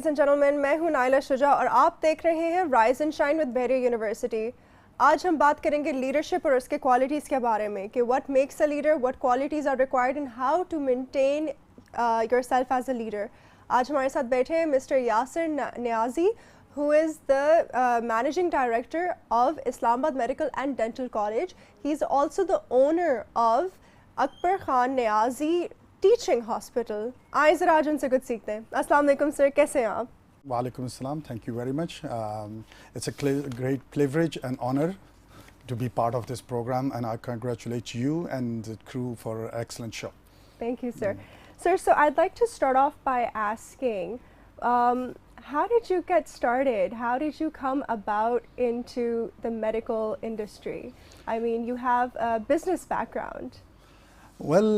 Ladies and gentleman, میں ہوں نائلہ شجاع اور آپ دیکھ رہے ہیں رائز اینڈ شائن ود بحریہ یونیورسٹی۔ آج ہم بات کریں گے لیڈرشپ اور اس کے کوالٹیز کے بارے میں کہ what makes a leader, what qualities are required and how to maintain yourself as a leader. آج ہمارے ساتھ بیٹھے ہیں mister Yasir Niazi who is the managing director of Islamabad Medical and Dental College. He's also the owner of Akbar Khan Niazi Teaching Hospital. آئیں ذرا آج ان سے کچھ سیکھتے ہیں۔ السلام علیکم سر، کیسے ہیں آپ؟ وعلیکم السلام. Thank you very much. It's a great privilege and honor to be part of this program, and I congratulate you and the crew for an excellent show. Thank you, sir. Sir, so I'd like to start off by asking, how did you get started? How did you come about into the medical industry? I mean, you have a business background. Well,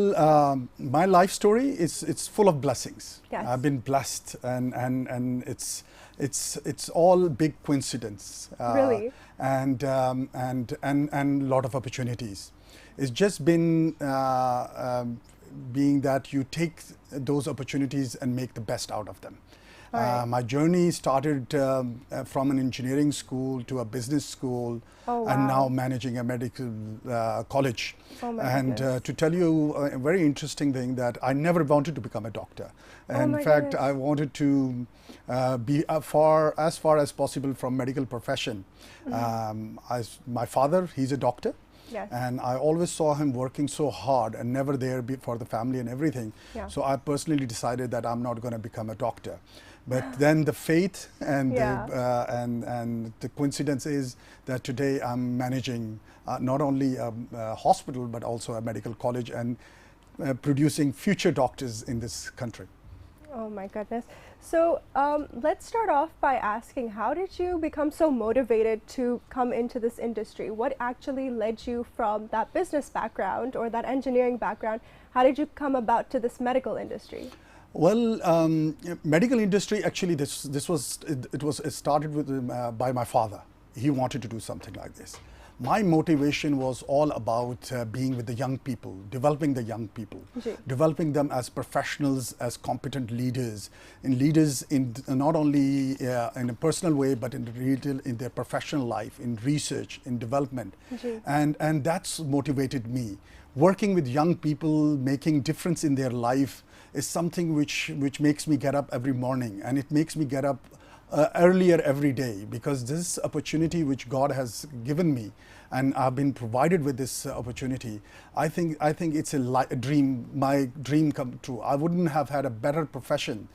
my life story it's full of blessings. Yes. I've been blessed, and it's all big coincidence. Really? And lot of opportunities. It's just been being that you take those opportunities and make the best out of them. Right. My journey started from an engineering school to a business school. Oh, wow. And now managing a medical college. Oh, my and goodness. to tell you a very interesting thing, that I never wanted to become a doctor. In my fact, goodness. I wanted to be as far as possible from medical profession. My father, he's a doctor. Yes. And I always saw him working so hard and never there for the family and everything. Yeah. So I personally decided that I'm not going to become a doctor. But then the fate and and the coincidence is that today I'm managing not only a hospital but also a medical college and producing future doctors in this country. Oh my goodness. So let's start off by asking, how did you become so motivated to come into this industry? What actually led you from that business background or that engineering background? How did you come about to this medical industry? Well, medical industry actually it started with by my father. He wanted to do something like this. My motivation was all about being with the young people, developing the young people, developing them as professionals, as competent leaders, and leaders in not only in a personal way, but in their professional life, in research, in development. And that's motivated me. Working with young people, making difference in their life is something which makes me get up every morning, and it makes me get up earlier every day, because this opportunity which God has given me, and I've been provided with this opportunity, I think it's a dream, my dream come true. I wouldn't have had a better profession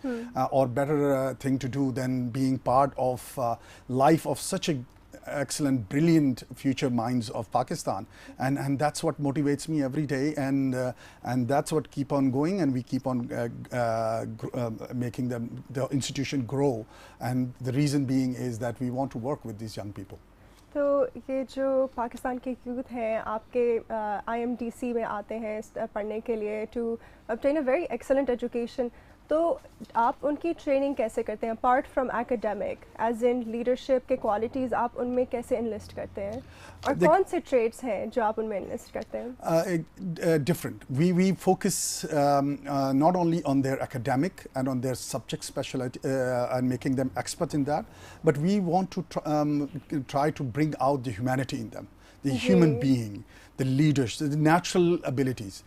or better thing to do than being part of life of such a excellent, brilliant future minds of Pakistan, and that's what motivates me every day, and that's what keep on going, and we keep on making the institution grow, and the reason being is that we want to work with these young people. تو یہ جو پاکستان کے youth ہیں آپ کے I am D C میں آتے ہیں پڑھنے کے لیے to obtain a very excellent education، تو آپ ان کی ٹریننگ کیسے کرتے ہیں apart from academic, as in leadership کے کوالٹیز آپ ان میں کیسے انلسٹ کرتے ہیں، اور کون سے ٹریڈس ہیں جو آپ ان میں انلسٹ کرتے ہیں؟ Different. We focus not only on their academic and on their subject specialty and making them expert in that, but we want to try to bring out the humanity in them, the human being, the leaders, the natural abilities.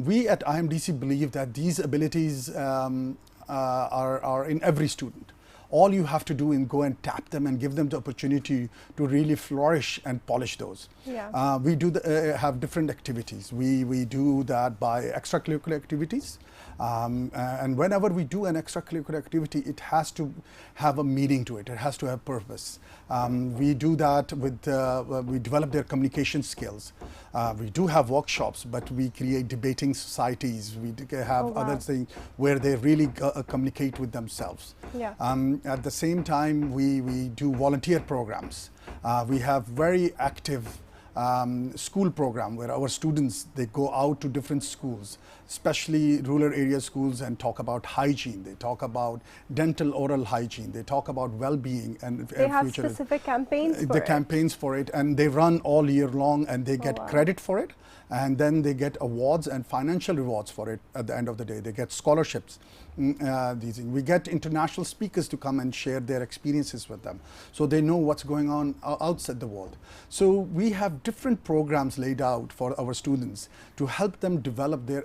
We at IMDC believe that these abilities are in every student. All you have to do is go and tap them and give them the opportunity to really flourish and polish those. We do have different activities. We do that by extracurricular activities. And whenever we do an extracurricular activity, it has to have a meaning to it. It has to have purpose. We do that with, we develop their communication skills. We do have workshops, but we create debating societies. We have other things where they really communicate with themselves. At the same time, we do volunteer programs. We have very active school program where our students, they go out to different schools, especially rural area schools, and talk about hygiene. They talk about dental oral hygiene. They talk about well-being and they have future specific campaigns for the campaigns for it, and they run all year long, and they get credit for it. and then they get awards and financial rewards for it at the end of the day. They get scholarships. We get international speakers to come and share their experiences with them, so they know what's going on outside the world. So we have different programs laid out for our students to help them develop their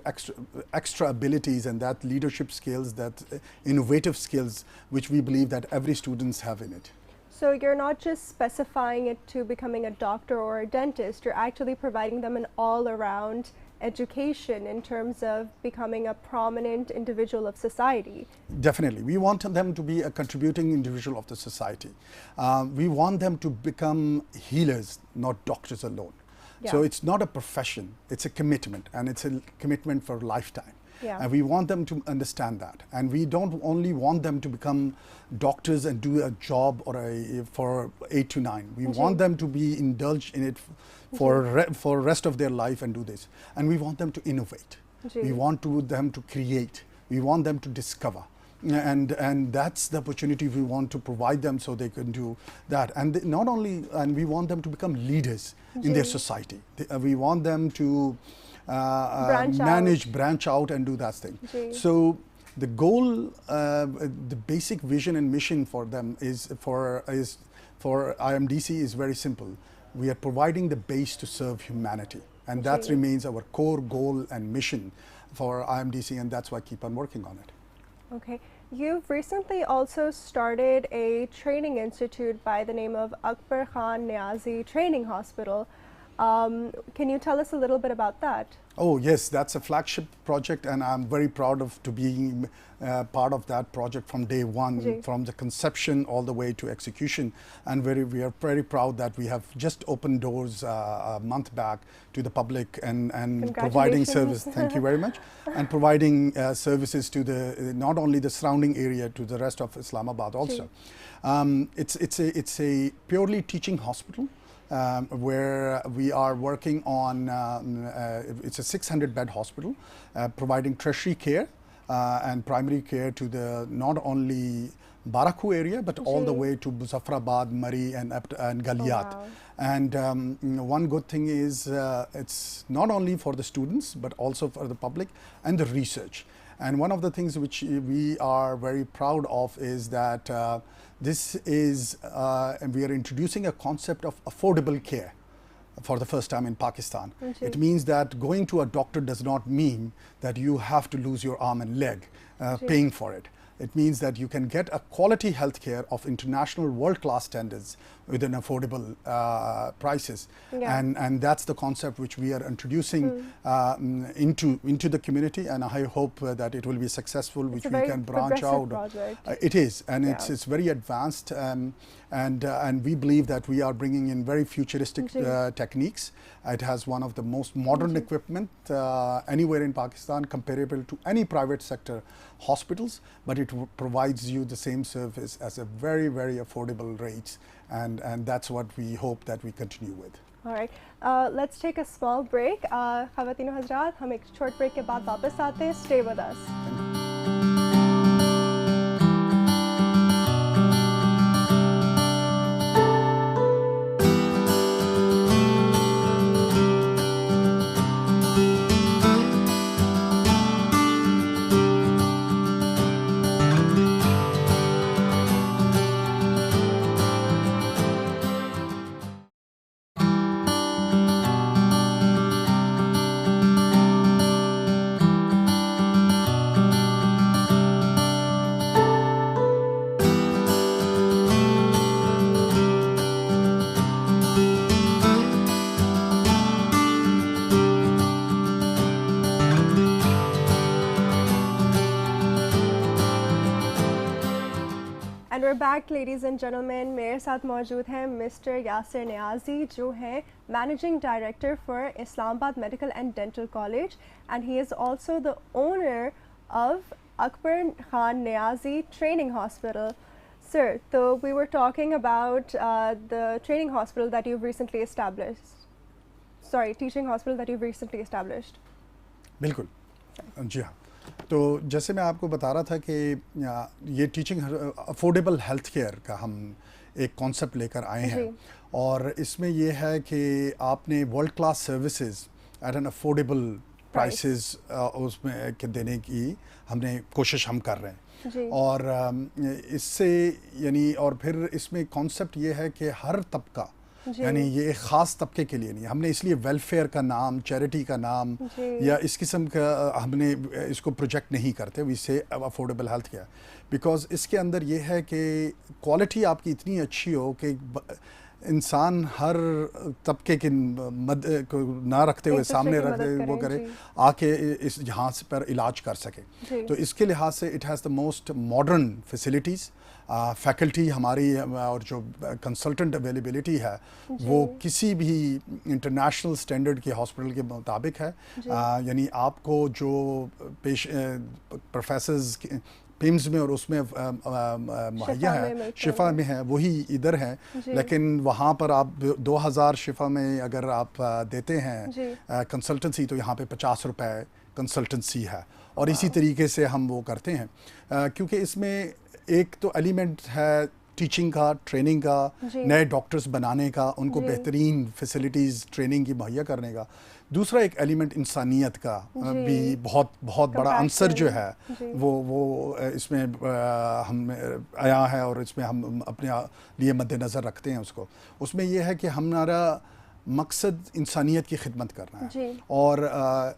extra abilities and that leadership skills, that innovative skills, which we believe that every students have in it. So you're not just specifying it to becoming a doctor or a dentist, you're actually providing them an all-around education in terms of becoming a prominent individual of society. Definitely. We want them to be a contributing individual of the society. We want them to become healers, not doctors alone. Yeah. So it's not a profession, it's a commitment, and it's a commitment for a lifetime. Yeah. And we want them to understand that. And we don't only want them to become doctors and do a job or for 8 to 9. We want them to be indulged in it for rest of their life and do this. And we want them to innovate. We want them to create. We want them to discover. And that's the opportunity we want to provide them, so they can do that. And we want them to become leaders in their society. We want them to branch out and do that thing. So the goal, the basic vision and mission for them for IMDC is very simple. We are providing the base to serve humanity, and that remains our core goal and mission for IMDC, and that's why I keep on working on it. Okay. You've recently also started a training institute by the name of Akbar Khan Niazi Training Hospital. Can you tell us a little bit about that? Oh yes, that's a flagship project, and I'm very proud to be part of that project from day one, from the conception all the way to execution. And we are very proud that we have just opened doors a month back to the public and providing service. Thank you very much. And providing services to not only the surrounding area, to the rest of Islamabad also. It's a purely teaching hospital. Where we are working on, it's a 600-bed hospital, providing tertiary care and primary care to the not only Barakhu area, but all the way to Muzaffarabad, Murree, and Galiyat. Wow. And one good thing is it's not only for the students, but also for the public and the research. And one of the things which we are very proud of is that this is, and we are introducing a concept of affordable care for the first time in Pakistan. It means that going to a doctor does not mean that you have to lose your arm and leg paying for it. It means that you can get a quality health care of international world-class standards with an affordable prices. And that's the concept which we are introducing into the community, and I hope that it will be successful, which we can branch out. It is, and it's very advanced, and we believe that we are bringing in very futuristic techniques. It has one of the most modern equipment anywhere in Pakistan, comparable to any private sector hospitals, but it provides you the same service as a very, very affordable rates, and that's what we hope that we continue with. All right, let's take a small break. Khawatino Hazrat, hum ek short break ke baad wapas aate hain. Stay with us. And we're back, ladies and gentlemen. मेरे साथ मौजूद हैं mister Yasir Niazi, जो हैं Managing Director for Islamabad Medical and Dental College, and he is also the owner of Akbar Khan Niazi Training Hospital. Sir, so we were talking about the training hospital that you've recently established. Sorry, teaching hospital that you've recently established. बिल्कुल, जी हाँ. तो जैसे मैं आपको बता रहा था कि ये टीचिंग अफोर्डेबल हेल्थ केयर का हम एक कॉन्सेप्ट लेकर आए हैं, और इसमें ये है कि आपने world class services at an affordable prices اس میں دینے کی ہم نے کوشش ہم کر رہے ہیں. اور اس سے یعنی اور پھر اس میں کانسیپٹ یہ ہے کہ ہر طبقہ یعنی یہ ایک خاص طبقے کے لیے نہیں, ہم نے اس لیے ویلفیئر کا نام, چیریٹی کا نام یا اس قسم کا ہم نے اس کو پروجیکٹ نہیں کرتے, وی سے افورڈیبل ہیلتھ کیئر, بیکاز اس کے اندر یہ ہے کہ کوالٹی آپ کی اتنی اچھی ہو کہ انسان ہر طبقے کے کو نہ رکھتے ہوئے سامنے رکھتے وہ کرے آ کے اس یہاں پر علاج کر سکے. تو اس کے لحاظ سے it has the most modern facilities, faculty ہماری اور جو کنسلٹنٹ اویلیبلٹی ہے وہ کسی بھی انٹرنیشنل اسٹینڈرڈ کے ہاسپٹل کے مطابق ہے. یعنی آپ کو جو پروفیسرز پیمز میں اور اس میں مہیا ہے, شفا میں ہے, وہی ادھر ہے, لیکن وہاں پر آپ 2000 شفا میں اگر آپ دیتے ہیں کنسلٹنسی تو یہاں پہ 50 روپے کنسلٹنسی ہے. اور اسی طریقے سے ہم وہ کرتے ہیں کیونکہ اس میں ایک تو ایلیمنٹ ہے ٹیچنگ کا, ٹریننگ کا, نئے ڈاکٹرز بنانے کا, ان کو بہترین فیسلٹیز ٹریننگ کی مہیا کرنے کا. دوسرا ایک ایلیمنٹ انسانیت کا بھی بہت بڑا عنصر جو ہے وہ اس میں ہم آیا ہے اور اس میں ہم اپنے لیے مد نظر رکھتے ہیں اس کو. اس میں یہ ہے کہ ہمارا مقصد انسانیت کی خدمت کرنا ہے اور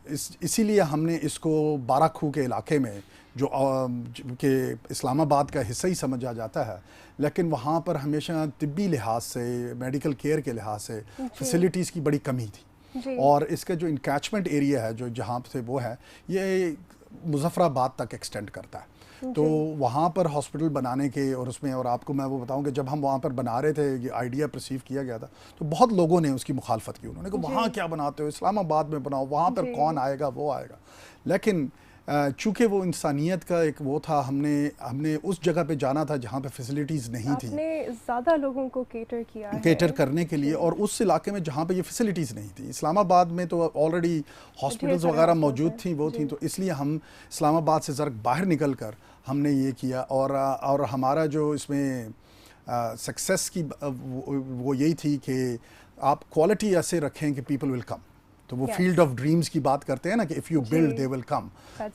اسی لیے ہم نے اس کو بارہ کھو کے علاقے میں جو کہ اسلام آباد کا حصہ ہی سمجھا جاتا ہے, لیکن وہاں پر ہمیشہ طبی لحاظ سے, میڈیکل کیئر کے لحاظ سے فیسلٹیز کی بڑی کمی تھی. اور اس کا جو انکیچمنٹ ایریا ہے جو جہاں سے وہ ہے یہ مظفر آباد تک ایکسٹینڈ کرتا ہے. تو وہاں پر ہاسپٹل بنانے کے اور اس میں, اور آپ کو میں وہ بتاؤں کہ جب ہم وہاں پر بنا رہے تھے یہ آئیڈیا پرسیو کیا گیا تھا تو بہت لوگوں نے اس کی مخالفت کی. انہوں نے کہا وہاں کیا بناتے ہو, اسلام آباد میں بناؤ, وہاں پر کون آئے گا, وہ آئے گا. لیکن چونکہ وہ انسانیت کا ایک وہ تھا, ہم نے اس جگہ پہ جانا تھا جہاں پہ فیسلٹیز نہیں تھیں, آپ نے زیادہ لوگوں کو کیٹر کرنے کے لیے, اور اس علاقے میں جہاں پہ یہ فیسلٹیز نہیں تھی. اسلام آباد میں تو آلریڈی ہاسپٹلز وغیرہ موجود تھیں, وہ تھیں, تو اس لیے ہم اسلام آباد سے ذرا باہر نکل کر ہم نے یہ کیا. اور ہمارا جو اس میں سکسیس کی وہ یہی تھی کہ آپ کوالٹی ایسے رکھیں کہ پیپل ول کم. تو وہ فیلڈ آف ڈریمز کی بات کرتے ہیں نا کہ اف یو بلڈ دے ول کم,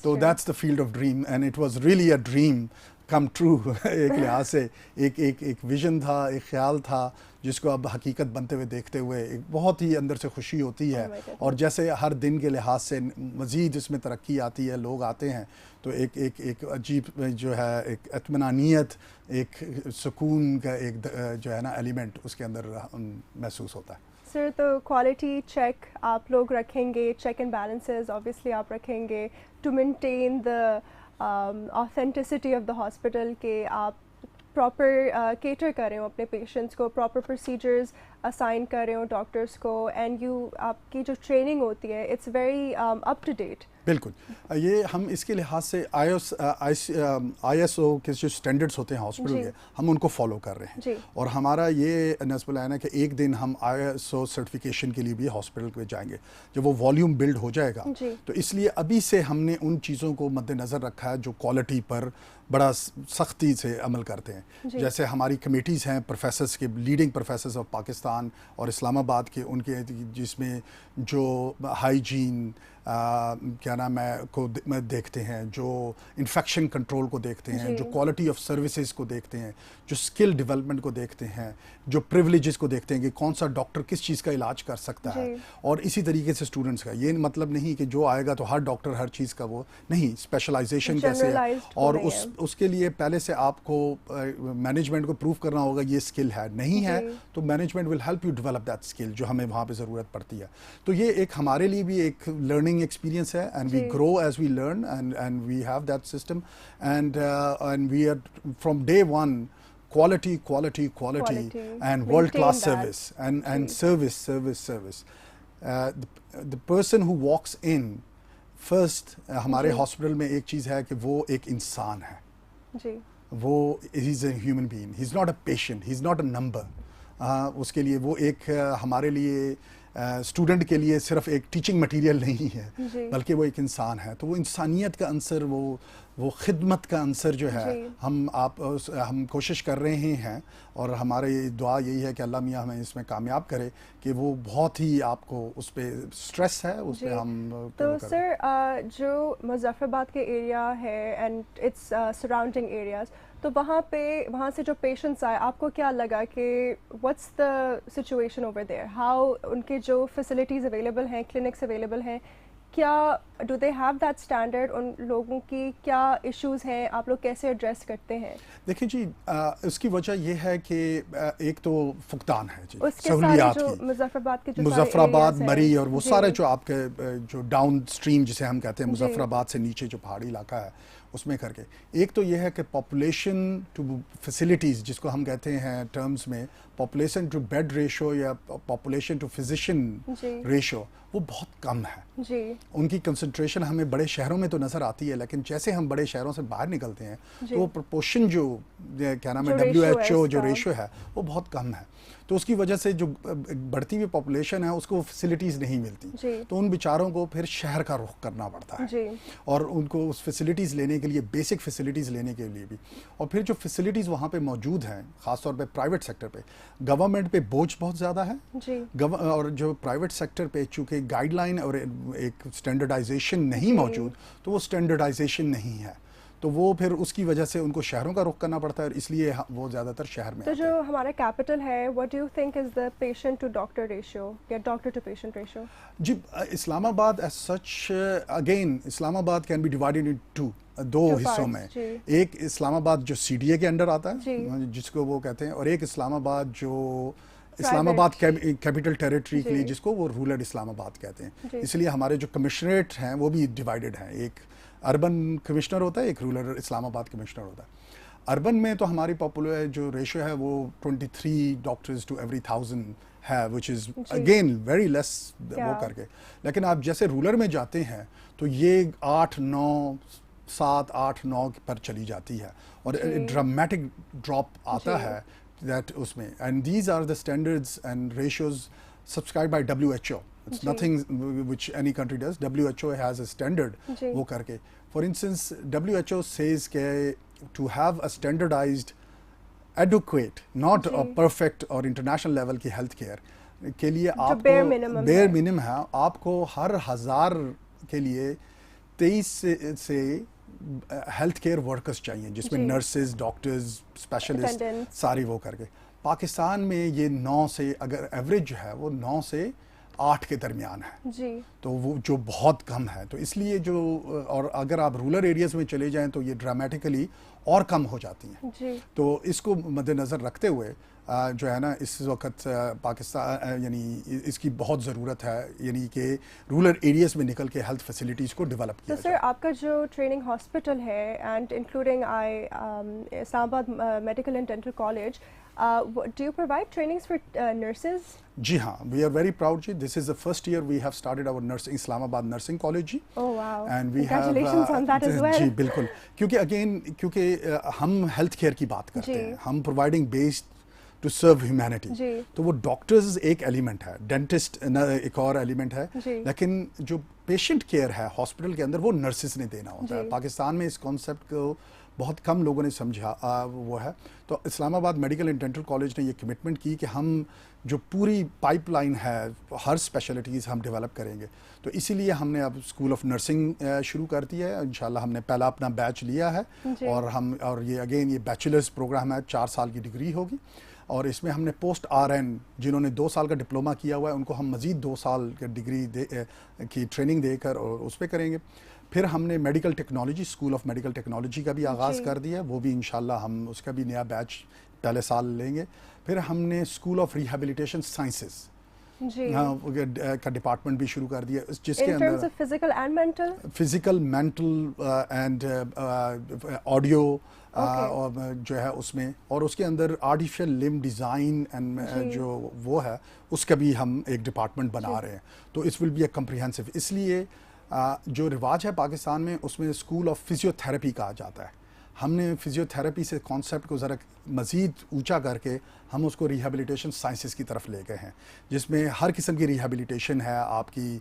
تو that's the field of dream and it was really a dream come true. ایک لحاظ سے ایک ویژن تھا, ایک خیال تھا جس کو اب حقیقت بنتے ہوئے دیکھتے ہوئے ایک بہت ہی اندر سے خوشی ہوتی ہے. اور جیسے ہر دن کے لحاظ سے مزید اس میں ترقی آتی ہے, لوگ آتے ہیں تو ایک عجیب جو ہے ایک اطمینانیت, ایک سکون کا ایک جو ہے نا ایلیمنٹ اس کے اندر محسوس ہوتا ہے. سر تو کوالٹی چیک آپ لوگ رکھیں گے, چیک اینڈ بیلنسز آبویسلی آپ رکھیں گے to maintain the authenticity of the hospital, کہ آپ پراپر کیٹر کر رہے ہوں اپنے پیشنٹس کو, پراپر پروسیجرز اسائن کر رہے ہوں ڈاکٹرس کو, اینڈ آپ کی جو ٹریننگ ہوتی ہے it's very up to date. بالکل, یہ ہم اس کے لحاظ سے آئی ایس او کے جو اسٹینڈرڈس ہوتے ہیں ہاسپٹل کے, ہم ان کو فالو کر رہے ہیں. اور ہمارا یہ نصب العین ہے کہ ایک دن ہم آئی ایس او سرٹیفکیشن کے لیے بھی ہاسپٹل پہ جائیں گے جب وہ والیوم بلڈ ہو جائے گا. تو اس لیے ابھی سے ہم نے ان چیزوں کو مد نظر رکھا ہے جو کوالٹی پر بڑا سختی سے عمل کرتے ہیں. جیسے ہماری کمیٹیز ہیں پروفیسرز کے, لیڈنگ پروفیسرز آف پاکستان اور اسلام آباد کے, ان کے جس میں جو ہائیجین کیا نام ہے کو دیکھتے ہیں, جو انفیکشن کنٹرول کو دیکھتے ہیں, جو کوالٹی آف سروسز کو دیکھتے ہیں, جو اسکل ڈیولپمنٹ کو دیکھتے ہیں, جو پریولیجز کو دیکھتے ہیں کہ کون سا ڈاکٹر کس چیز کا علاج کر سکتا ہے. اور اسی طریقے سے اسٹوڈنٹس کا یہ مطلب نہیں کہ جو آئے گا تو ہر ڈاکٹر ہر چیز کا وہ نہیں, اسپیشلائزیشن کیسے ہے, اور اس کے لیے پہلے سے آپ کو مینجمنٹ کو پروف کرنا ہوگا یہ اسکل ہے, نہیں ہے تو management will help you develop that skill جو ہمیں وہاں پہ ضرورت پڑتی ہے. تو یہ ایک ہمارے لیے بھی ایک لرننگ ایکسپیرینس ہے, and we grow as we learn, and we have that system, and we are from day one quality and world class service and service. The person who walks in first ہمارے hospital میں ایک چیز ہے کہ وہ ایک انسان ہے, وہ he is a human being, he is not a patient, he is not a number. اس کے لیے وہ ایک ہمارے لیے اسٹوڈنٹ کے لیے صرف ایک ٹیچنگ مٹیریل نہیں ہے بلکہ وہ ایک انسان ہے. تو وہ انسانیت کا عنصر, وہ خدمت کا عنصر جو ہے ہم کوشش کر رہے ہیں, اور ہماری دعا یہی ہے کہ اللہ میاں ہمیں اس میں کامیاب کرے کہ وہ بہت ہی آپ کو اس پہ اسٹریس ہے اس پہ ہم. تو سر جو مظفر آباد کے ایریا ہے اینڈ اٹس سراؤنڈنگ ایریاز, تو وہاں سے جو پیشنٹس آئے, آپ کو کیا لگا کہ what's the situation over there, how ان کے جو فیسلٹیز اویلیبل ہیں, کلینکس اویلیبل ہیں, کیا do they have that standard, ان لوگوں کی کیا ایشوز ہیں, آپ لوگ کیسے ایڈریس کرتے ہیں؟ دیکھیں جی, اس کی وجہ یہ ہے کہ ایک تو فقدان ہے جی, اس کے سہولیات جو کی, مظفر آباد کے جو مظفر آباد, مری اور وہ سارے جو آپ کے جو ڈاؤن اسٹریم جسے ہم کہتے ہیں, مظفر آباد سے نیچے جو پہاڑی علاقہ ہے اس میں کر کے, ایک تو یہ ہے کہ پاپولیشن ٹو فیسلٹیز جس کو ہم کہتے ہیں ٹرمز میں پاپولیشن ٹو بیڈ ریشو یا پاپولیشن ٹو فزیشین ریشو, وہ بہت کم ہے جی. ان کی کنسنٹریشن ہمیں بڑے شہروں میں تو نظر آتی ہے, لیکن جیسے ہم بڑے شہروں سے باہر نکلتے ہیں تو وہ پرپورشن جو کیا نام ہے WHO جو ریشو ہے وہ بہت کم ہے. تو اس کی وجہ سے جو بڑھتی ہوئی پاپولیشن ہے اس کو فیسلٹیز نہیں ملتی, تو ان بیچاروں کو پھر شہر کا رخ کرنا پڑتا ہے, اور ان کو اس فیسلٹیز لینے کے لیے, بیسک فیسلٹیز لینے کے لیے بھی, اور پھر جو فیسلٹیز وہاں پہ موجود ہیں خاص طور پہ پرائیویٹ سیکٹر پہ, گورنمنٹ پہ بوجھ بہت زیادہ ہے, اور جو پرائیویٹ سیکٹر پہ چونکہ گائیڈ لائن اور ایک اسٹینڈرڈائزیشن نہیں موجود, تو وہ اسٹینڈرڈائزیشن نہیں ہے, تو وہ پھر اس کی وجہ سے ان کو شہروں کا رخ کرنا پڑتا ہے, اور اس لیے وہ زیادہ تر شہر میں. تو جو ہمارا کیپٹل ہے, what do you think is the patient to doctor ratio یا doctor to patient ratio؟ جی, اسلام آباد as such, again اسلام آباد can be divided into دو حصوں میں, ایک اسلام آباد جو CDA کے انڈر آتا ہے جس کو وہ کہتے ہیں, اور ایک اسلام آباد جو اسلام آباد کیپٹل ٹیریٹری کے لیے جس کو وہ رورل اسلام آباد کہتے ہیں. اس لیے ہمارے جو کمشنریٹ ہیں وہ بھی ڈیوائیڈڈ ہیں, ایک اربن کمشنر ہوتا ہے, ایک رورل اسلام آباد کمشنر ہوتا ہے. اربن میں تو ہماری پاپولر جو ریشو ہے وہ 23 ڈاکٹرز ٹو ایوری 1000 ہے, وچ از اگین ویری لیس وہ کر کے. لیکن آپ جیسے رورل میں جاتے ہیں تو یہ 7 8 9 پر چلی جاتی ہے, اور ڈرامیٹک ڈراپ آتا ہے that اس میں, and these are the standards and ratios subscribed by WHO. It's nothing which any country does. WHO has a standard وہ کر کے. For instance, WHO says کہ to have a standardized, adequate, not a perfect or international level کی health care کے لیے آپ کو bare minimum ہے, آپ کو ہر 1000 کے لیے 23 سے ہیلتھ کیئر ورکرز چاہیے, جس میں نرسز, ڈاکٹرز, اسپیشلسٹ ساری وہ کر کے. پاکستان میں یہ 9 سے اگر ایوریج جو ہے وہ 9 سے 8 کے درمیان ہے, تو وہ جو بہت کم ہے. تو اس لیے جو, اور اگر آپ رورل ایریاز میں چلے جائیں تو یہ ڈرامیٹیکلی اور کم ہو جاتی ہیں. تو اس کو مد نظر رکھتے ہوئے جو ہے نا اس وقت پاکستان یعنی اس کی بہت ضرورت ہے, یعنی کہ رورل ایریاز میں نکل کے ہیلتھ فیسلٹیز کو ڈیولپ کیا جائے. تو سر آپ کا جو ٹریننگ ہاسپٹل ہے اینڈ انکلوڈنگ اسلام آباد medical and dental college, do you provide trainings for nurses? جی ہاں, we are very proud G. This is the first year we have started our nursing Islam Abad nursing college G. Oh wow. And we Congratulations on that as well. جی بالکل, کیونکہ ہم health care کی بات کرتے ہیں, ہم providing based to serve humanity, تو وہ ڈاکٹرز ایک ایلیمنٹ ہے, ڈینٹسٹ ایک اور ایلیمنٹ ہے, لیکن جو پیشنٹ کیئر ہے ہاسپٹل کے اندر وہ نرسز نے دینا ہوتا ہے. پاکستان میں اس کانسیپٹ کو بہت کم لوگوں نے سمجھا وہ ہے. تو اسلام آباد میڈیکل اینڈ ڈینٹل کالج نے یہ کمٹمنٹ کی کہ ہم جو پوری پائپ لائن ہے ہر اسپیشلٹیز ہم ڈیولپ کریں گے. تو اسی لیے ہم نے اب اسکول آف نرسنگ شروع کر دیا ہے. انشاءاللہ ہم نے پہلا اپنا بیچ لیا ہے, اور یہ اگین یہ بیچلرز پروگرام ہے, 4 سال کی ڈگری ہوگی, اور اس میں ہم نے پوسٹ RN جنہوں نے 2 سال کا ڈپلوما کیا ہوا ہے ان کو ہم مزید 2 سال کی ڈگری کی ٹریننگ دے کر اور اس پہ کریں گے. پھر ہم نے medical technology, school of medical technology کا بھی آغاز کر دیا ہے, وہ بھی انشاءاللہ ہم اس کا بھی نیا بیچ پہلے سال لیں گے. پھر ہم نے اسکول آف ریہیبلیٹیشن سائنسز کا ڈپارٹمنٹ بھی شروع کر دیا, جس کے اندر فزیکل, مینٹل اینڈ آڈیو جو ہے اس میں, اور اس کے اندر آرٹیفیشل لم ڈیزائن اینڈ جو وہ ہے اس کا بھی ہم ایک ڈپارٹمنٹ بنا رہے ہیں. تو اس ول بی اے کمپریہنسو. اس لیے جو رواج ہے پاکستان میں اس میں اسکول آف فزیو تھراپی کہا جاتا ہے. ہم نے فزیو تھراپی سے کانسیپٹ کو ذرا مزید اونچا کر کے ہم اس کو ریہیبلیٹیشن سائنسز کی طرف لے گئے ہیں, جس میں ہر قسم کی ریہیبلیٹیشن ہے. آپ کی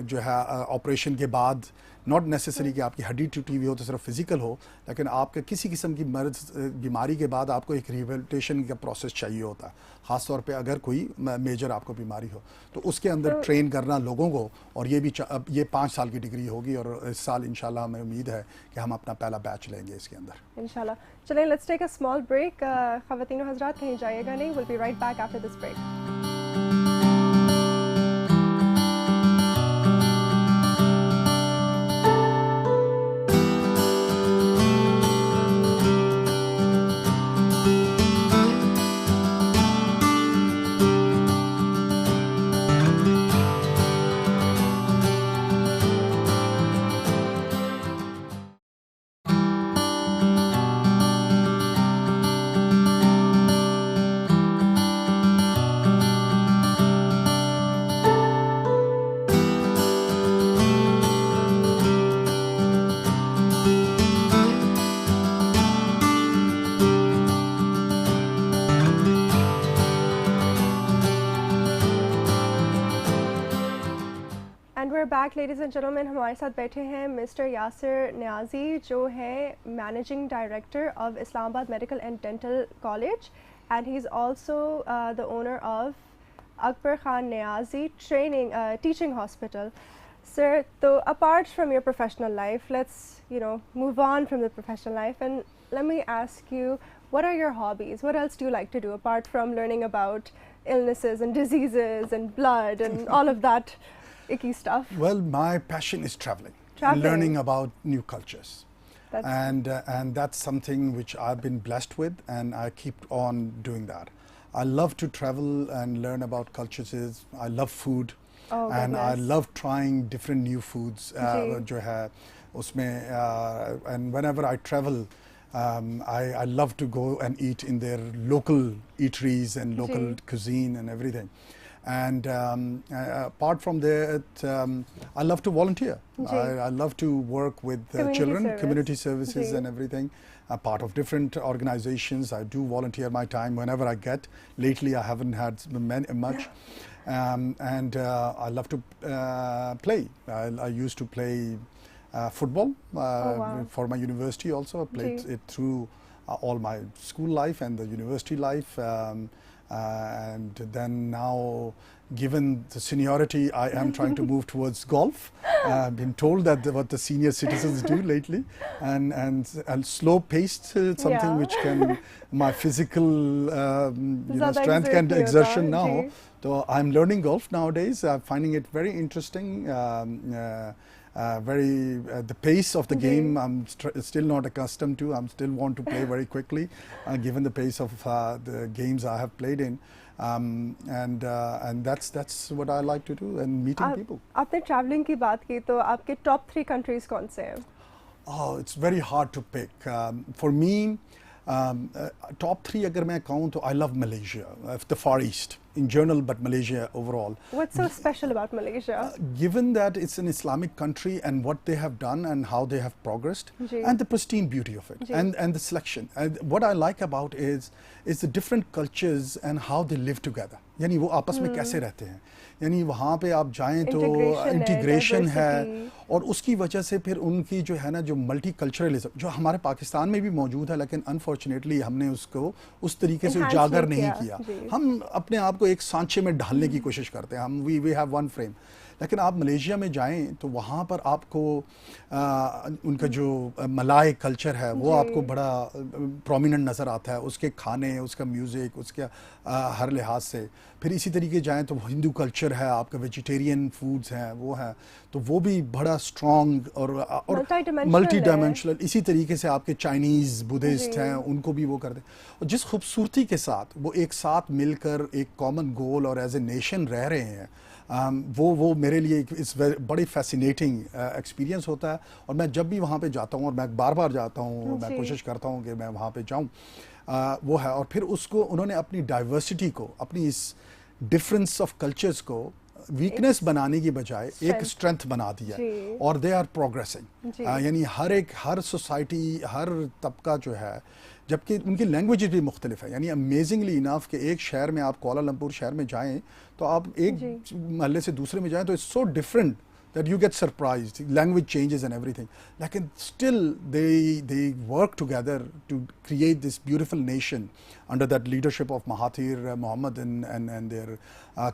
جو ہے آپریشن کے بعد ناٹ نیسیسری کہ آپ کی ہڈی ٹوٹی ہوئی ہو تو صرف فزیکل ہو, لیکن آپ کے کسی قسم کی مرض بیماری کے بعد آپ کو ایک ریہیبلیٹیشن کا پروسیس چاہیے ہوتا ہے, خاص طور پہ اگر کوئی میجر آپ کو بیماری ہو. تو اس کے اندر ٹرین کرنا لوگوں کو, اور یہ بھی یہ 5 سال کی ڈگری ہوگی, اور اس سال انشاءاللہ ہمیں امید ہے کہ ہم اپنا پہلا بیچ لیں گے اس کے اندر انشاءاللہ. چلیں let's take a small break. خواتین و حضرات کہیں جائیے گا نہیں, will be right back after this break. Back ladies and gentleman, ہمارے ساتھ بیٹھے ہیں مسٹر یاسر نیازی جو ہے managing director of Islamabad medical and dental college, and he is also the owner of Akbar Khan Niazi teaching hospital. Sir, تو apart from your professional life, let's move on from the professional life, and let me ask you, what are your hobbies? What else do you like to do apart from learning about illnesses and diseases and blood and all of that icky stuff? Well, my passion is traveling. Learning about new cultures. And that's something which I've been blessed with, and I keep on doing that. I love to travel and learn about cultures. I love food. And I love trying different new foods jo hai usme, and whenever I travel, I love to go and eat in their local eateries and local cuisine and everything. And apart from that, I love to volunteer. I love to work with children, community services and everything. A part of different organizations. I do volunteer my time whenever I get. Lately, I haven't had much. And I love to play. I used to play football for my university also. I played it through all my school life and the university life. And then now, given the seniority, I am trying to move towards golf. I've been told that what the senior citizens do lately, and slow paced, something which can my physical strength can exertion now. So I'm learning golf nowadays. I'm finding it very interesting. The pace of the game I'm still not accustomed to. I'm still want to play very quickly, given the pace of the games I have played in. And that's what I like to do, and meeting people. آپ نے travelling کی بات کی, تو آپ کے top 3 countries کون سے ہیں؟ It's very hard to pick. For me, top 3 اگر میں کہوں تو I love Malaysia, the Far East in general, but Malaysia overall. What's so special about Malaysia? Given that it's an Islamic country and what they have done and how they have progressed, and the pristine beauty of it, and the selection. And what I like about is the different cultures and how they live together. یعنی وہ آپس میں کیسے رہتے ہیں, یعنی وہاں پہ آپ جائیں تو انٹیگریشن ہے, اور اس کی وجہ سے پھر ان کی جو ہے نا جو ملٹی کلچرلزم جو ہمارے پاکستان میں بھی موجود ہے, لیکن انفارچونیٹلی ہم نے اس کو اس طریقے سے اجاگر نہیں کیا. ہم اپنے آپ کو ایک سانچے میں ڈھالنے کی کوشش کرتے ہیں, ہم وی ہیو ون فریم. لیکن آپ ملیشیا میں جائیں تو وہاں پر آپ کو ان کا جو ملائے کلچر ہے وہ آپ کو بڑا پرومیننٹ نظر آتا ہے, اس کے کھانے, اس کا میوزک, اس کے ہر لحاظ سے. پھر اسی طریقے جائیں تو ہندو کلچر ہے, آپ کا ویجیٹیرین فوڈز ہیں وہ ہیں, تو وہ بھی بڑا اسٹرانگ اور ملٹی ڈائمینشنل. اسی طریقے سے آپ کے چائنیز بدھسٹ ہیں, ان کو بھی وہ کر دیں, اور جس خوبصورتی کے ساتھ وہ ایک ساتھ مل کر ایک کامن گول اور ایز اے نیشن رہ رہے ہیں, وہ میرے لیے بڑی فیسینیٹنگ ایکسپیرینس ہوتا ہے. اور میں جب بھی وہاں پہ جاتا ہوں, اور میں بار بار جاتا ہوں, میں کوشش کرتا ہوں کہ میں وہاں پہ جاؤں, وہ ہے. اور پھر اس کو انہوں نے اپنی ڈائیورسٹی کو, اپنی اس ڈفرینس آف کلچرز کو ویکنیس بنانے کی بجائے ایک اسٹرینتھ بنا دیا ہے اور دے آر پروگریسنگ. یعنی ہر سوسائٹی ہر طبقہ جو ہے, جبکہ ان کی لینگویج بھی مختلف ہے. یعنی امیزنگلی انف کہ ایک شہر میں آپ کوالالمپور شہر میں جائیں تو آپ ایک محلے سے دوسرے میں جائیں تو it's so different that you get surprised, language changes and everything. Lekin still they work together to create this beautiful nation under that leadership of Mahathir Mohamad and their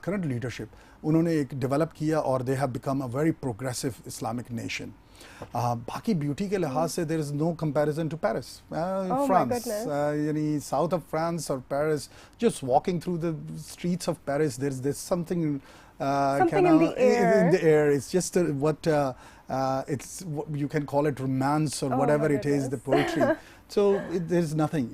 current leadership. Unhone ek develop kiya aur they have become a very progressive Islamic nation. باقی beauty کے لحاظ سے there is no comparison to Paris, France. یعنی south of France or Paris, just walking through the streets of Paris, there's something in the air. It's just it's you can call it romance or whatever it is, the poetry. So there's nothing.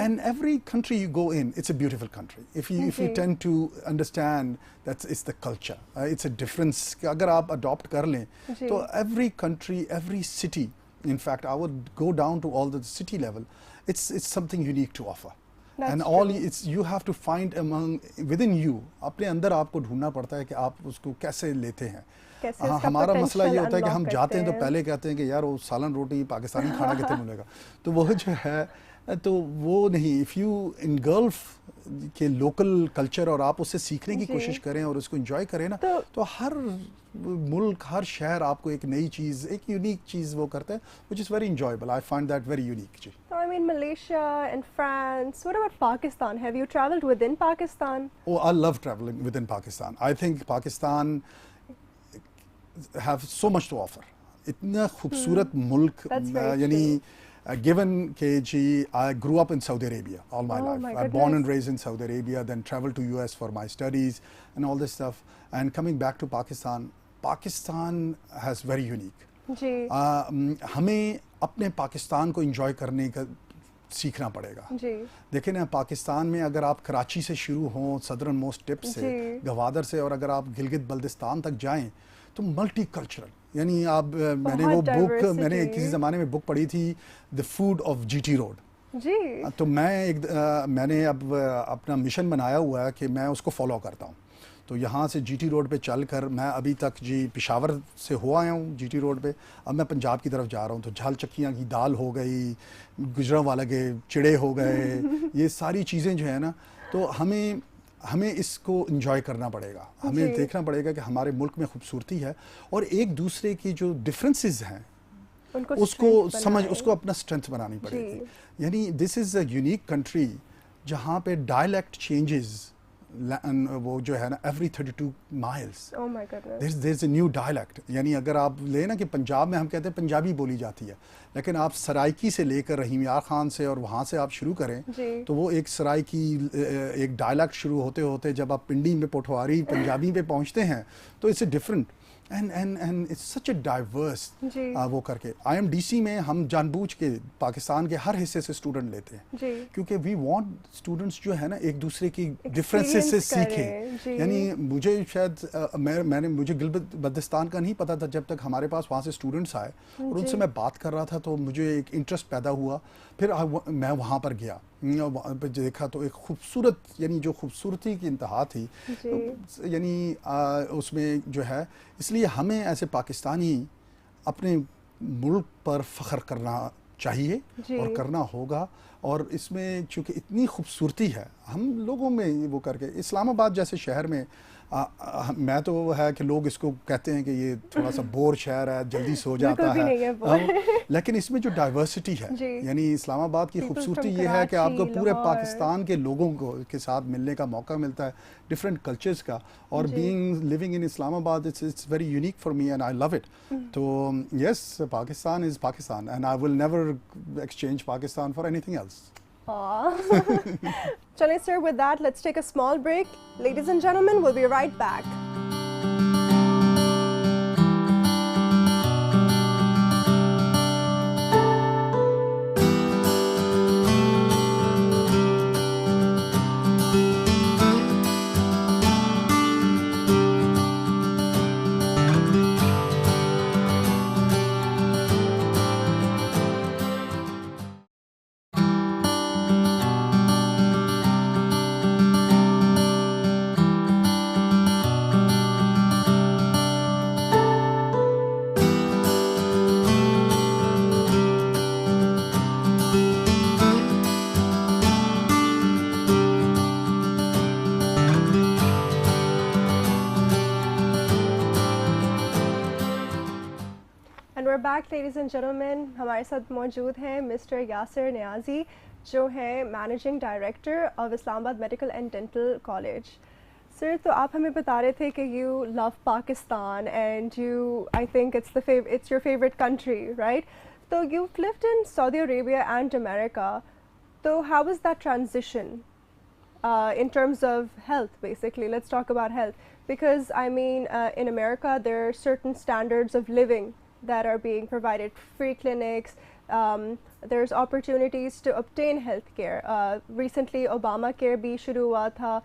And every country you go in, it's a beautiful country. If you tend to understand that it's the culture, it's a difference. Agar aap adopt kar lein, so every country, every city, in fact I would go down to all the city level, it's something unique to offer. And all it's you have to find among within you, اپنے اندر آپ کو ڈھونڈنا پڑتا ہے کہ آپ اس کو کیسے لیتے ہیں. ہمارا مسئلہ یہ ہوتا ہے کہ ہم جاتے ہیں تو پہلے کہتے ہیں کہ یار وہ سالن روٹی پاکستانی کھانا کتنے ملے گا, تو وہ جو ہے تو وہ نہیں. اف یو انگلف کے لوکل کلچر اور آپ اس سے سیکھنے کی کوشش کریں اور اس کو انجوائے کریں نا, تو ہر ملک ہر شہر آپ کو ایک نئی چیز, ایک یونیک چیز وہ کرتا ہے, which is very enjoyable. I find that very unique. So I mean Malaysia and France. What about Pakistan? Have you traveled within Pakistan? Oh, I love traveling within Pakistan. I think Pakistan have so much to offer. اتنا خوبصورت ملک. یعنی given KG, I grew up in Saudi Arabia all my life. I was born and raised in Saudi Arabia, then traveled to US for my studies and all this stuff. And coming back to Pakistan, Pakistan has very unique. ہمیں اپنے پاکستان کو enjoy کرنے کا سیکھنا پڑے گا. دیکھیں نا, پاکستان میں اگر آپ کراچی سے شروع ہوں, صدرن موسٹ ٹپ سے, گوادر سے, اور اگر آپ گلگت بلتستان تک جائیں تو ملٹی کلچرل. یعنی آپ میں نے وہ بک, میں نے کسی زمانے میں بک پڑھی تھی, the food of G T road. تو میں نے اب اپنا مشن بنایا ہوا ہے کہ میں اس کو فالو کرتا ہوں. تو یہاں سے جی ٹی روڈ پہ چل کر میں ابھی تک پشاور سے ہو آیا ہوں جی ٹی روڈ پہ, اب میں پنجاب کی طرف جا رہا ہوں. تو جھال چکیاں کی دال ہو گئی, گجراوالا کے چڑے ہو گئے, یہ ساری چیزیں جو ہے نا, تو ہمیں اس کو انجوائے کرنا پڑے گا. ہمیں دیکھنا پڑے گا کہ ہمارے ملک میں خوبصورتی ہے اور ایک دوسرے کی جو ڈفرینسز ہیں اس کو اپنا اسٹرینتھ بنانی پڑے گی. یعنی دس از اے یونیک کنٹری جہاں پہ ڈائلیکٹ چینجز, وہ جو ہے نا every 32 miles there is a new dialect. یعنی اگر آپ لیں نا کہ پنجاب میں ہم کہتے ہیں پنجابی بولی جاتی ہے, لیکن آپ سرائکی سے لے کر رحیم یار خان سے اور وہاں سے آپ شروع کریں تو وہ ایک سرائکی ایک ڈائلیکٹ شروع ہوتے ہوتے جب آپ پنڈی میں پٹواری پنجابی پہ پہنچتے ہیں تو it's a different and it's such a diverse. وہ کر کے IMDC میں ہم جان بوجھ کے پاکستان کے ہر حصے سے اسٹوڈنٹ لیتے ہیں کیونکہ وی وانٹ اسٹوڈنٹس جو ہے نا ایک دوسرے کی ڈفرینسز سے سیکھیں. یعنی مجھے شاید مجھے گلگت بلتستان کا نہیں پتا تھا جب تک ہمارے پاس وہاں سے اسٹوڈنٹس آئے اور ان سے میں بات کر رہا تھا تو مجھے ایک انٹرسٹ پیدا ہوا. پھر میں وہاں پر گیا, وہاں پہ دیکھا تو ایک خوبصورت, یعنی جو خوبصورتی کی انتہا تھی, یعنی اس میں جو ہے, اس لیے ہمیں ایسے پاکستانی اپنے ملک پر فخر کرنا چاہیے اور کرنا ہوگا. اور اس میں چونکہ اتنی خوبصورتی ہے ہم لوگوں میں وہ کر کے, اسلام آباد جیسے شہر میں میں تو وہ ہے کہ لوگ اس کو کہتے ہیں کہ یہ تھوڑا سا بور شہر ہے, جلدی سو جاتا ہے, لیکن اس میں جو ڈائیورسٹی ہے, یعنی اسلام آباد کی خوبصورتی یہ ہے کہ آپ کو پورے پاکستان کے لوگوں کے ساتھ ملنے کا موقع ملتا ہے, ڈفرینٹ کلچرز کا. اور being living in Islamabad it's very unique for me and I love it. تو yes, Pakistan is Pakistan and I will never exchange Pakistan for anything else. Chale sir, with that, let's take a small break. Ladies and gentlemen, we'll be right back. we're back, ladies and gentlemen. ہمارے ساتھ موجود ہیں mister Yasir نیازی جو ہیں managing director of Islamabad medical and dental college. Sir, تو آپ ہمیں بتا رہے تھے کہ you love Pakistan and you I think it's your favourite country, right? تو you lived in Saudi Arabia and America. So how was that transition in terms of health, basically? Let's talk about health. Because, I mean, in America, there are certain standards of living that are being provided, free clinics, there's opportunities to obtain health care. Recently, Obamacare bhi shuru hua tha,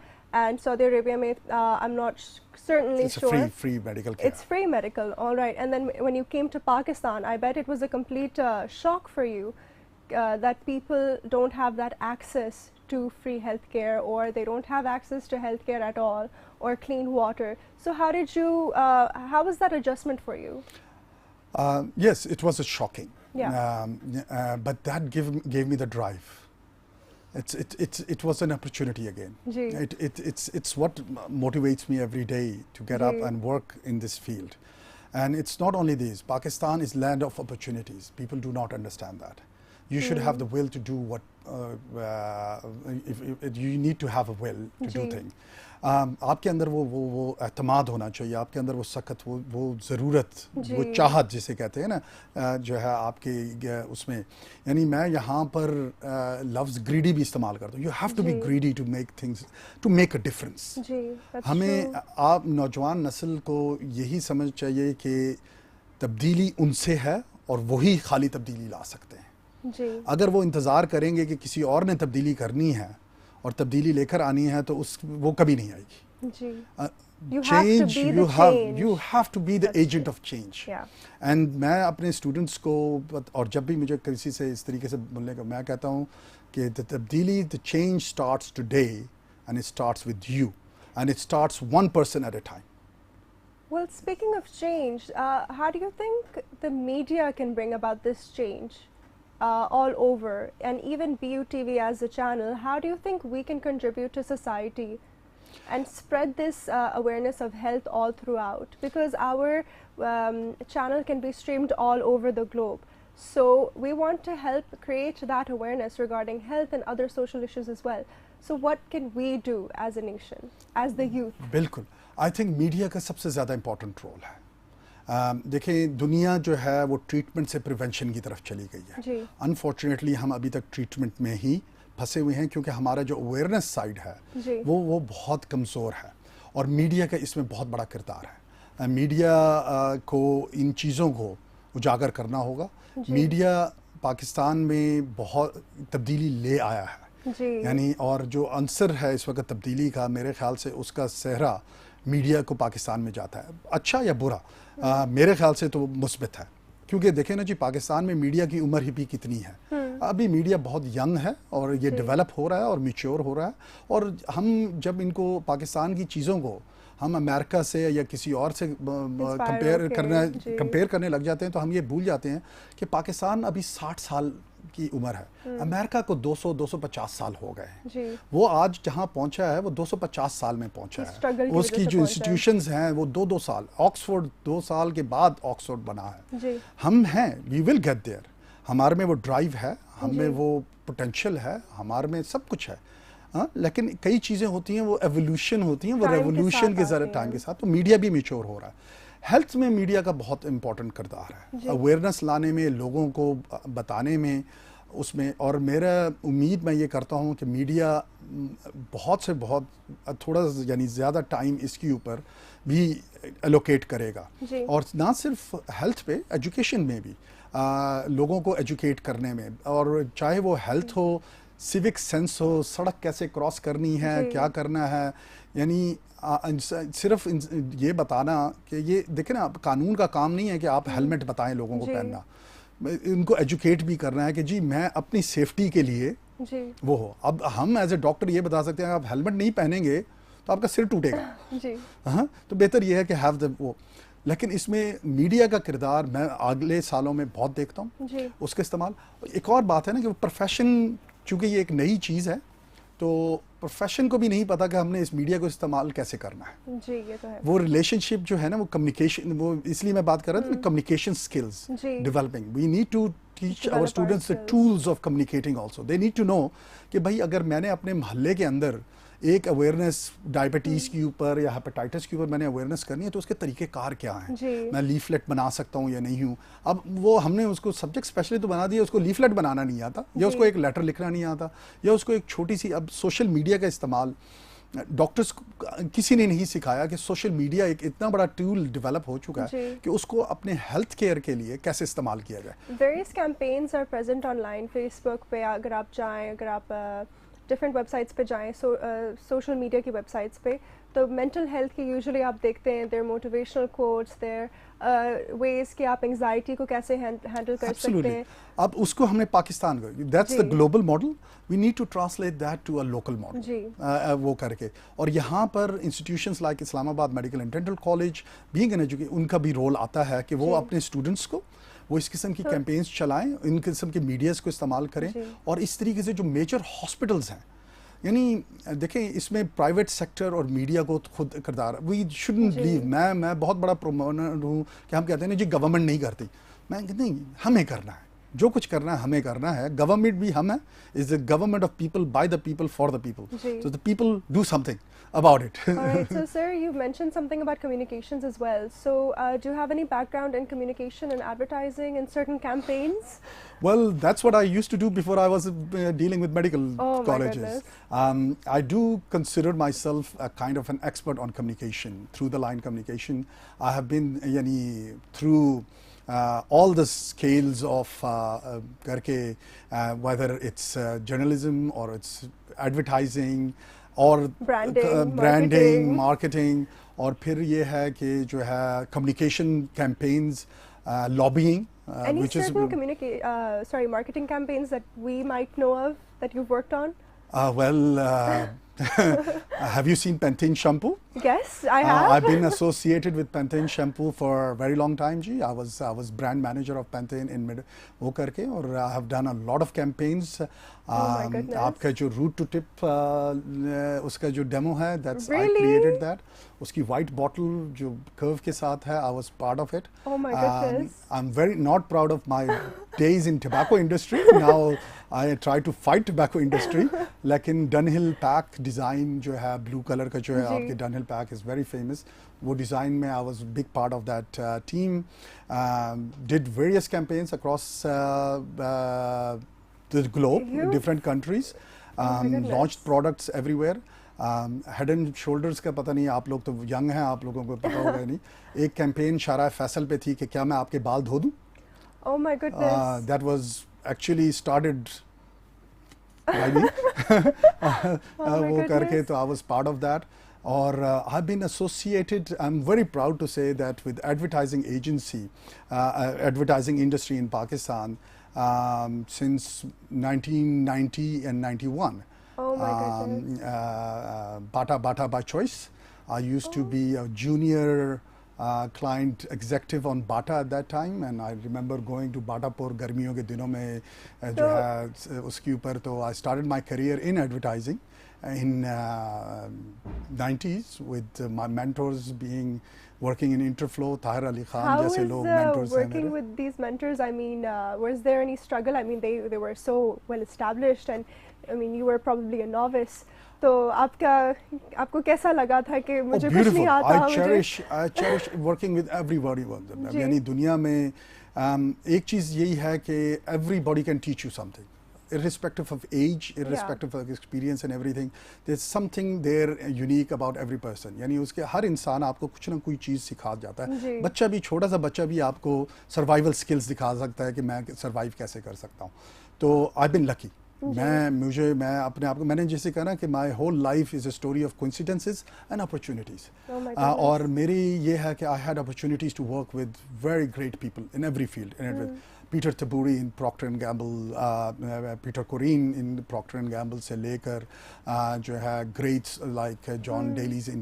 and Saudi Arabia mein, I'm not certainly it's sure. It's free medical care. It's free medical, all right. And then when you came to Pakistan, I bet it was a complete shock for you that people don't have that access to free healthcare, or they don't have access to healthcare at all, or clean water. So how was that adjustment for you? Yes, it was shocking. Yeah. But that gave me the drive. It was an opportunity again. Ji. It's what motivates me every day to get up and work in this field. And it's not only this. Pakistan is land of opportunities. People do not understand that. You should have the will to do what if you need to have a will to do things. آپ کے اندر وہ اعتماد ہونا چاہیے, آپ کے اندر وہ سخت وہ ضرورت, وہ چاہت جسے کہتے ہیں نا, جو ہے آپ کے اس میں. یعنی میں یہاں پر لفظ گریڈی بھی استعمال کرتا ہوں. You have to be greedy to make things, to make a difference. ہمیں آپ نوجوان نسل کو یہی سمجھ چاہیے کہ تبدیلی ان سے ہے اور وہی خالی تبدیلی لا سکتے ہیں. اگر وہ انتظار کریں گے کہ کسی اور نے تبدیلی کرنی ہے اور تبدیلی لے کر آنی ہے تو وہ کبھی نہیں آئے گی. Change, you have to be the agent of change. And میں اپنے اسٹوڈنٹس کو, اور جب بھی مجھے کسی سے اس طریقے سے بولنے کا, میں کہتا ہوں کہ تبدیلی, the change starts today and it starts with you and it starts one person at a time. Well, speaking of change, how do you think the media can bring about this change? All over, and even BUTV as a channel, how do you think we can contribute to society and spread this awareness of health all throughout? Because our channel can be streamed all over the globe. So we want to help create that awareness regarding health and other social issues as well. So what can we do as a nation, as the youth? بالکل, I think media کا سب سے زیادہ important role ہے. دیکھیں دنیا جو ہے وہ ٹریٹمنٹ سے پریونشن کی طرف چلی گئی ہے. انفارچونیٹلی ہم ابھی تک ٹریٹمنٹ میں ہی پھنسے ہوئے ہیں, کیونکہ ہمارا جو اویئرنیس سائڈ ہے وہ بہت کمزور ہے, اور میڈیا کا اس میں بہت بڑا کردار ہے. میڈیا کو ان چیزوں کو اجاگر کرنا ہوگا. میڈیا پاکستان میں بہت تبدیلی لے آیا ہے, یعنی اور جو عنصر ہے اس وقت تبدیلی کا, میرے خیال سے اس کا صحرا میڈیا کو پاکستان میں جاتا ہے. اچھا یا برا, میرے خیال سے تو مثبت ہے, کیونکہ دیکھیں نا جی پاکستان میں میڈیا کی عمر ہی بھی کتنی ہے. ابھی میڈیا بہت ینگ ہے اور یہ ڈیولپ ہو رہا ہے اور میچور ہو رہا ہے. اور ہم جب ان کو پاکستان کی چیزوں کو ہم امریکہ سے یا کسی اور سے کمپیئر کرنے لگ جاتے ہیں تو ہم یہ بھول جاتے ہیں کہ پاکستان ابھی 60 سال کی عمر ہے. امریکہ کو 250 سال ہو گئے ہیں. وہ آج جہاں پہنچا ہے وہ 250 سال میں پہنچا ہے. اس کی جو انسٹیٹیوشنز ہیں وہ 2 سال, آکسفورڈ 2 سال کے بعد آکسفورڈ بنا ہے. ہم ہیں, وی ول گیٹ دیئر. ہمارے میں وہ ڈرائیو ہے, ہم میں وہ پوٹینشیل ہے, ہمارے میں سب کچھ ہے. لیکن کئی چیزیں ہوتی ہیں وہ ایولیوشن ہوتی ہیں, وہ ریولیوشن کے ذرا ٹائم کے ساتھ. تو میڈیا بھی میچور ہو رہا ہے. ہیلتھ میں میڈیا کا بہت امپورٹنٹ کردار ہے, اویئرنیس لانے میں, لوگوں کو بتانے میں, اس میں. اور میرا امید میں یہ کرتا ہوں کہ میڈیا بہت سے بہت تھوڑا یعنی زیادہ ٹائم اس کے اوپر بھی الوکیٹ کرے گا. اور نہ صرف ہیلتھ پہ, ایجوکیشن میں بھی لوگوں کو ایجوکیٹ کرنے میں, اور چاہے وہ ہیلتھ ہو, سیوک سینس ہو, سڑک کیسے کراس کرنی ہے, کیا کرنا ہے. یعنی صرف یہ بتانا کہ یہ دیکھیں نا, قانون کا کام نہیں ہے کہ آپ ہیلمٹ بتائیں لوگوں کو پہننا. ان کو ایجوکیٹ بھی کرنا ہے کہ جی میں اپنی سیفٹی کے لیے وہ ہو. اب ہم ایز اے ڈاکٹر یہ بتا سکتے ہیں آپ ہیلمٹ نہیں پہنیں گے تو آپ کا سر ٹوٹے گا. ہاں, تو بہتر یہ ہے کہ ہیو دا وہ. لیکن اس میں میڈیا کا کردار میں اگلے سالوں میں بہت دیکھتا ہوں اس کا استعمال. ایک اور بات ہے نا کہ وہ پروفیشن, چونکہ یہ ایک نئی چیز ہے تو پروفیشن کو بھی نہیں پتا کہ ہم نے اس میڈیا کو استعمال کیسے کرنا ہے. جی یہ تو ہے. وہ ریلیشن شپ جو ہے نا وہ کمیونیکیشن, وہ اس لیے میں بات کر رہا تھا communication skills developing. We need to teach our students the tools of communicating also. They need to know کہ بھائی اگر میں نے اپنے محلے کے اندر ایک اویئرنیس ڈائبٹیز کے اوپر یا ہیپاٹائٹس کے اوپر میں نے اویئرنیس کرنی ہے تو اس کے طریقہ کار کیا ہیں, میں لیفلیٹ بنا سکتا ہوں یا نہیں ہوں. اب وہ ہم نے اس کو سبجیکٹ اسپیشلی تو بنا دیا, اس کو لیفلیٹ بنانا نہیں آتا, یا اس کو ایک لیٹر لکھنا نہیں آتا, یا اس کو ایک چھوٹی سی, اب سوشل میڈیا کا استعمال ڈاکٹرس کسی نے نہیں سکھایا کہ سوشل میڈیا ایک اتنا بڑا ٹول ڈیولپ ہو چکا ہے کہ اس کو اپنے ہیلتھ کیئر کے لیے کیسے استعمال کیا جائے. Various campaigns are present online, Facebook پہ اگر آپ جائیں, اگر آپ ڈفرینٹ ویب سائٹس پہ جائیں, سوشل میڈیا کی ویب سائٹس پہ, تو مینٹل ہیلتھ کی یوزلی آپ دیکھتے ہیں دیر موٹیویشنل کوٹس, دیر ویز کہ آپ انگزائٹی کو کیسے ہینڈل کر سکتے ہیں. اب اس کو ہم نے پاکستان کا, that's the global model, we need to translate that to a local model وہ کر کے. اور یہاں پر institutions like Islamabad medical and dental college being an education, ان کا بھی رول آتا ہے کہ وہ اپنے اسٹوڈنٹس کو وہ اس قسم کی کیمپینز چلائیں, ان قسم کے میڈیاز کو استعمال کریں. اور اس طریقے سے جو میجر ہاسپٹلز ہیں, یعنی دیکھیں اس میں پرائیویٹ سیکٹر اور میڈیا کو خود کردار, وی شوڈنٹ لیو. میں بہت بڑا پرومونر ہوں کہ ہم کہتے ہیں جی گورنمنٹ نہیں کرتی, میں نہیں, ہمیں کرنا ہے, جو کچھ کرنا ہے ہمیں کرنا ہے. گورنمنٹ بھی ہم ہے, is the government of people, by the people, for the people. So the people do something about it. Alright, so sir, you mentioned something about communications as well. So do you have any background in communication and advertising in certain campaigns? Well, that's what I used to do before I was dealing with medical colleges. I do consider myself a kind of an expert on communication, through the line communication. I have been through all the scales of whether it's journalism or it's advertising اور branding, marketing, اور پھر یہ ہے کہ جو ہے communication campaigns, lobbying. Any certain marketing campaigns that we might know of that you've worked on? Have you seen Pantene shampoo? Yes, I have. I've been associated with Pantene shampoo for a very long time. I was brand manager of Pantene in وہ کر کے, اور I have done a lot of campaigns. آپ کا جو root to tip اس کا جو demo ہے, that's I created that. اس کی white bottle جو curve کے ساتھ ہے, I was part of it. Oh my goodness. I'm very not proud of my days in tobacco industry. Now I try to fight tobacco industry. لیکن Dunhill pack design جو ہے blue color کا جو ہے آپ کے Dunhill pack is very famous. وہ design میں I was a big part of that team. Did various campaigns across the globe, different countries. Launched products everywhere. Head and shoulders کا پتہ نہیں, آپ لوگ تو ینگ ہیں, آپ لوگوں کو پتہ ہوگا نہیں. ایک کیمپین شارع فیصل پہ تھی کہ کیا میں آپ کے بال دھو دوں. Oh my goodness. That was actually started by me. وہ کر کے تو I was part of that. اور I've been associated, I'm very proud to say that, with advertising agency, advertising industry in Pakistan since 1990 and 91. Oh my goodness. Bata by choice. I used to be a junior client executive on Bata at that time, and I remember going to Batapur गर्मियों के दिनों में जो है उसके ऊपर, तो I started my career in advertising in 90s with my mentors being working in Interflow, Tahir Ali Khan جیسے لوگ mentors ہیں. How was working with these mentors? I mean, was there any struggle? I mean, they were so well established, and I mean, you were probably a novice. تو آپ کو کیسا لگا تھا کہ مجھے کچھ نہیں آتا؟ I cherish working with everybody. یعنی دنیا میں ایک چیز یہی ہے کہ everybody can teach you something. Irrespective of age, irrespective of experience and everything, there's something there unique about every person. یعنی اس کے ہر انسان آپ کو کچھ نہ کوئی چیز سکھا جاتا ہے. بچہ بھی, چھوٹا سا بچہ بھی آپ کو سروائیول سکلز دکھا سکتا ہے کہ میں سروائیو کیسے کر سکتا ہوں. تو I've been lucky. میں اپنے آپ کو, میں نے جیسے کہا نا کہ my whole life is a story of coincidences and opportunities. اور میری یہ ہے کہ I had opportunities to work with very great people in every field. Peter Tabori in Procter and Gamble, Peter Corin in Procter and Gamble سے لے کر جو ہے greats like John Dalys in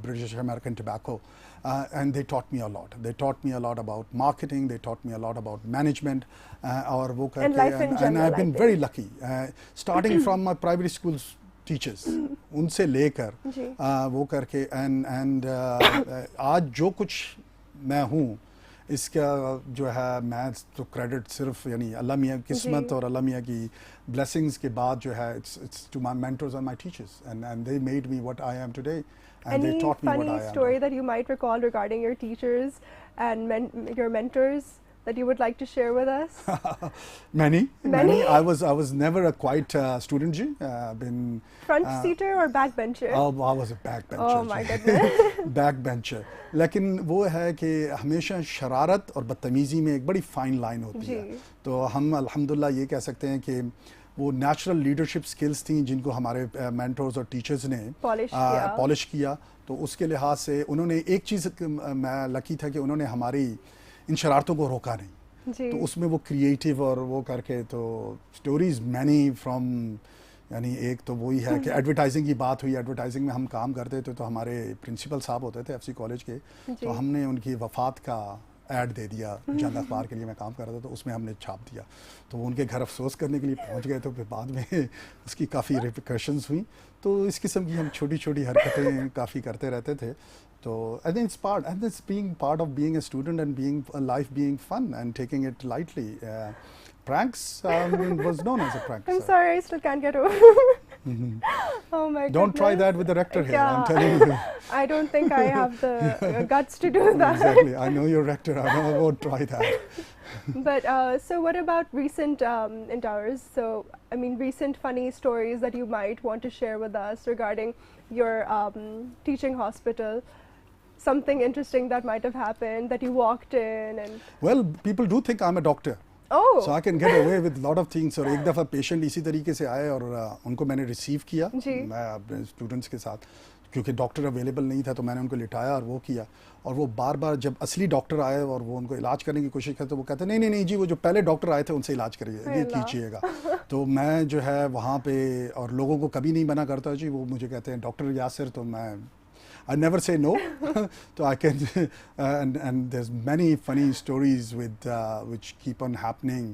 British American Tobacco. And they taught me a lot. They taught me a lot about marketing. They taught me a lot about management. And life in general. And I've been very lucky. Starting from my primary school teachers उनसे लेकर वो करके and आज जो कुछ मैं हूँ इसका जो है मैं तो क्रेडिट सिर्फ यानी अल्लाह मियाँ की किस्मत और अल्लाह मियाँ की ब्लेसिंग्स के बाद जो है it's to my mentors and my teachers and they made me what I am today and they taught me what I am. Any funny story that you might recall regarding your teachers and your mentors that you would like to share with us? Many. I was never a quiet student ji. Been front seater or back bencher? Oh, I was a back bencher. Oh my goodness. Back bencher. लेकिन वो है कि हमेशा शरारत और बदतमीज़ी में एक बड़ी फाइन लाइन होती है. तो हम अल्हम्दुलिल्लाह ये कह सकते हैं कि वो नेचुरल लीडरशिप स्किल्स थी जिनको हमारे मेंटर्स और टीचर्स ने पॉलिश किया. तो उसके लिहाज से उन्होंने एक चीज़ मैं लकी था कि उन्होंने हमारी इन शरारतों को रोका नहीं. तो उसमें वो क्रिएटिव और वो करके तो स्टोरीज मैनी फ्रॉम यानी एक तो वही है कि एडवर्टाइजिंग की बात हुई. एडवर्टाइजिंग में हम काम करते थे तो हमारे प्रिंसिपल साहब होते थे एफसी कॉलेज के. तो हमने उनकी वफात का ऐड दे दिया जंग अखबार के लिए मैं काम कर रहा था. तो उसमें हमने छाप दिया. तो उनके घर अफसोस करने के लिए पहुंच गए. तो फिर बाद में उसकी काफ़ी रिपरकशंस हुई. तो इस किस्म की हम छोटी छोटी हरकतें काफ़ी करते रहते थे. So I think it's part, and it's being part of being a student and being life being fun and taking it lightly. Pranks was known as a prank. I'm sorry, I still can't get over. Oh my God! Don't try that with the rector here. I'm telling you. I don't think I have the guts to do that. Exactly. I know you're rector. I won't try that. But so what about recent encounters? So I mean, recent funny stories that you might want to share with us regarding your teaching hospital. Something interesting that might have happened that you walked in and. Well, people do think I'm a doctor. Oh. So I can get away with a lot of things. और एक दफ़ा patient इसी तरीके से आए और उनको मैंने रिसीव किया मैं अपने स्टूडेंट्स के साथ क्योंकि डॉक्टर अवेलेबल नहीं था. तो मैंने उनको लिटाया और वो किया. और वो बार बार जब असली डॉक्टर आए और वो उनको इलाज करने की कोशिश करते तो वो कहते नहीं जी वो जो पहले डॉक्टर आए थे उनसे इलाज करिए ये कीजिएगा. तो मैं जो है वहाँ पे और लोगों को कभी नहीं मना करता जी. वो मुझे कहते हैं डॉक्टर यासिर. तो मैं I never say no. So I can and there's many funny stories with which keep on happening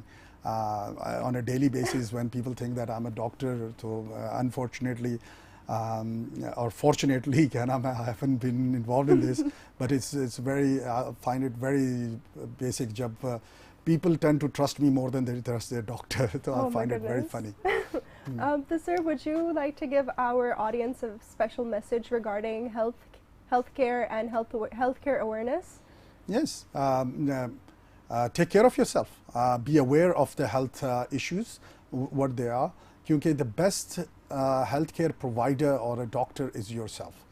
on a daily basis when people think that I'm a doctor. So unfortunately or fortunately I haven't been involved in this, but it's very I find it very basic jab people tend to trust me more than they trust their doctor. So I find it very funny. Sir, would you like to give our audience a special message regarding healthcare and healthcare awareness? Yes. Take care of yourself. Be aware of the health issues, what they are. Because the best healthcare provider or a doctor is yourself.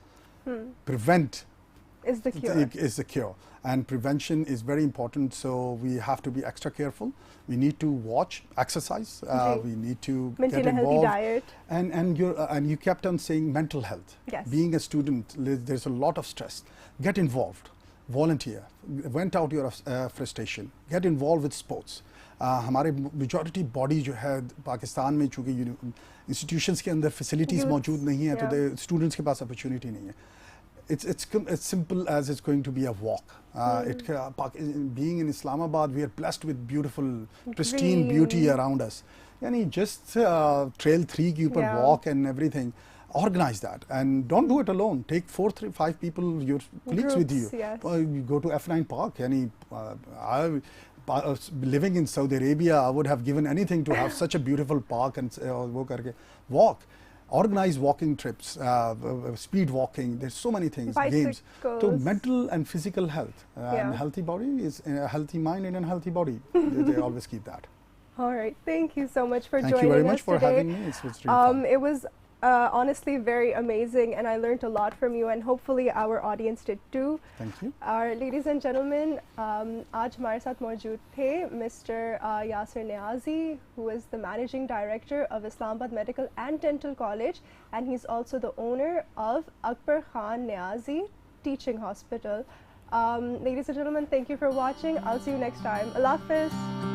Prevent is the cure. Is the cure. And prevention is very important, so we have to be extra careful. We need to watch, exercise. We need to maintain get involved. A healthy diet. And you kept on saying mental health. Yes. Being a student, there's a lot of stress. Get involved. Volunteer. Vent out your frustration. Get involved with sports. हमारे majority body जो है पाकिस्तान में चूँकि institutions के अंदर facilities मौजूद नहीं है तो स्टूडेंट्स के पास अपॉर्चुनिटी नहीं है. It's as simple as it's going to be a walk. Being in Islamabad, we are blessed with beautiful, pristine beauty around us. Yani just trail 3 ke upar walk and everything. Organize that and don't do it alone. Take 4-5 people, your colleagues with you. Yes. You go to F9 Park. Yani, living in Saudi Arabia, I would have given anything to have such a beautiful park and walk. Organize walking trips, speed walking. There's so many things. Bicycles. Games. So mental and physical health. And healthy body is a healthy mind and a healthy body. they always keep that. All right. Thank you so much for joining us today. Thank you very much for today. having me. It was really fun. It was honestly very amazing and I learned a lot from you and hopefully our audience did too. Thank you. Ladies and gentlemen, आज हमारे साथ मौजूद थे Mr. Yasir Niazi, who is the Managing Director of Islamabad Medical and Dental College, and he's also the owner of Akbar Khan Niazi Teaching Hospital. Ladies and gentlemen, thank you for watching. I'll see you next time. Allah Hafiz.